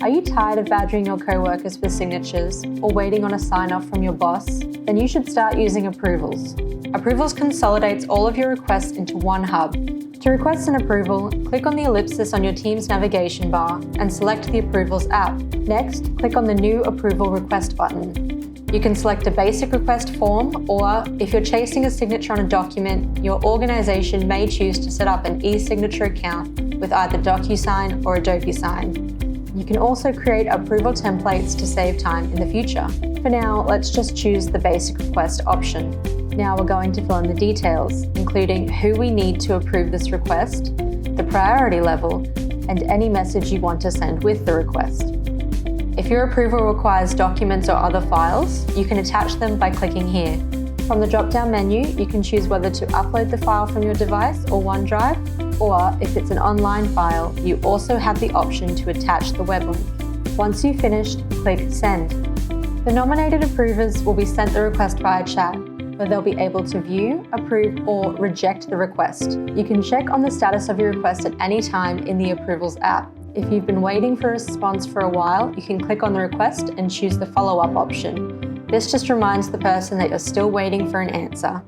Are you tired of badgering your coworkers for signatures or waiting on a sign-off from your boss? Then you should start using Approvals. Approvals consolidates all of your requests into one hub. To request an approval, click on the ellipsis on your Teams navigation bar and select the Approvals app. Next, click on the New Approval Request button. You can select a basic request form, or if you're chasing a signature on a document, your organization may choose to set up an e-signature account with either DocuSign or Adobe Sign. You can also create approval templates to save time in the future. For now, let's just choose the basic request option. Now we're going to fill in the details, including who we need to approve this request, the priority level, and any message you want to send with the request. If your approval requires documents or other files, you can attach them by clicking here. From the drop-down menu, you can choose whether to upload the file from your device or OneDrive, or if it's an online file, you also have the option to attach the web link. Once you've finished, click Send. The nominated approvers will be sent the request via chat, where they'll be able to view, approve, or reject the request. You can check on the status of your request at any time in the Approvals app. If you've been waiting for a response for a while, you can click on the request and choose the follow-up option. This just reminds the person that you're still waiting for an answer.